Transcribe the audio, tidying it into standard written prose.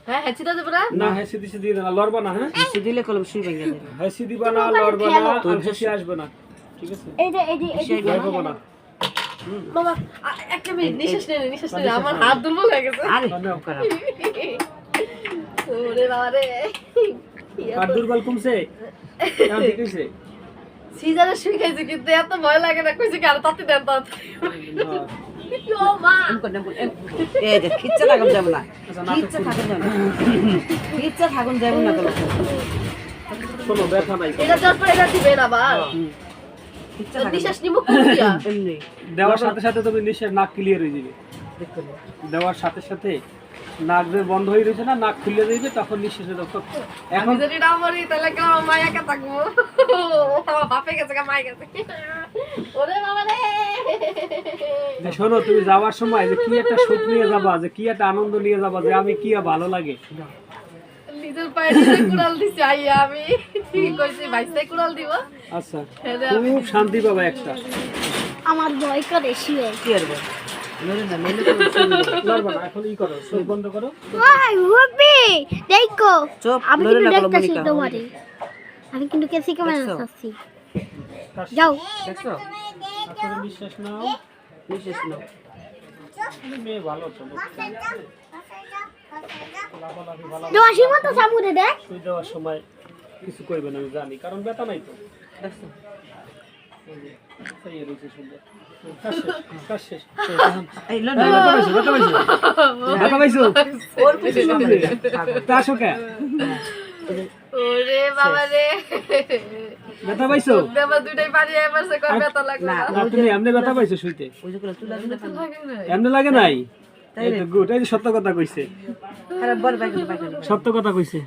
হ্যাঁ হেঁচি দাও দেবো না না হেসি দিছি দিয়ে না লড়বা না হ্যাঁ বেশি দিলে কলম শুই ভেঙে যাবে হেসি দিবা না লড়বা না আর হেসি আসবে না ঠিক আছে লড়বা না বাবা একটা মিনিট নিঃশ্বাস নেই আমার হাত দুর্বল হয়ে গেছে আরে খারাপ ওরে বাবা রে আর দুর্বল কমছে কেন ঠিক হইছে সিজারে শুই খাইছি কিন্তু এত ভয় লাগে না কইছি কি আর তাতে দেন তাতে ও মা এই যে খিচ্চা থাকুন যাব না খিচ্চা থাকুন যাব না খিচ্চা থাকুন যাব না তো শোনো ব্যথা নাই এটা তারপর এটা দিবেন আবার খিচ্চা থাকুন নিঃশ্বাস নিব কোনটা এমনি দেওয়ার সাথে সাথে তুমি নিঃশ্বাস নাক ক্লিয়ার হয়ে যাবে দেখো দেওয়ার সাথে সাথে নাক যে বন্ধ হয়ে রয়েছে না নাক খুলে যাবে তখন নিঃশ্বাসে তখন এখন যদি না মরি তাহলে কেন মায়া কে থাকবো আমার বাপে গেছে কা মায়া গেছে ওরে বাবা রে যে শোনো তুমি যাওয়ার সময় যে কি একটা সুখ নিয়ে যাবা যে কি একটা আনন্দ নিয়ে যাবা যে আমি কি ভালো লাগে নিজের পায়ে নিজে কুড়াল দিছি আইয়া আমি ঠিক কইছি ভাইসাই কুড়াল দিব আচ্ছা খুব শান্তি পাবা একটা আমার ভয় করে শিয়ে কি করবে মেরে না মেরে কলম শুই লড়বা না এখন ই করো চোখ বন্ধ করো ওই হুপি দেখো চুপ আমি লড়ে কিন্তু না কলম দেখতাছি মনিকা তোমারে আমি কিন্তু কেসি ক্যামেরা দেখছো? আসছি যাও দেখছো তারপরে নিঃশ্বাস নাও নিঃশ্বাস নাও মেয়ে ভালো তো লাফালাফি ভালো দোয়াশি মতো সামুরে দেখ শুই দেওয়ার সময় কিছু করবে না আমি জানি কারণ ব্যথা নাই তো দেখছো এই রয়েছে সুন্দর কাজ শেষ এই লড় ব্যথা পাইছো ওর পিছনে শুনবে থাকো তা আসো কে ওরে বাবা রে ব্যথা পাইছো দেবা দুইটাই পানি এবার সে কই ব্যথা লাগলো না না তুমি এমনি ব্যথা পাইছো শুইতে ওই যে কলম তুলা দিলে পানি লাগে না এমনি লাগে নাই এই তো গুড এই যে সত্য কথা কইছে খারাপ বল বাইক সত্য কথা কইছে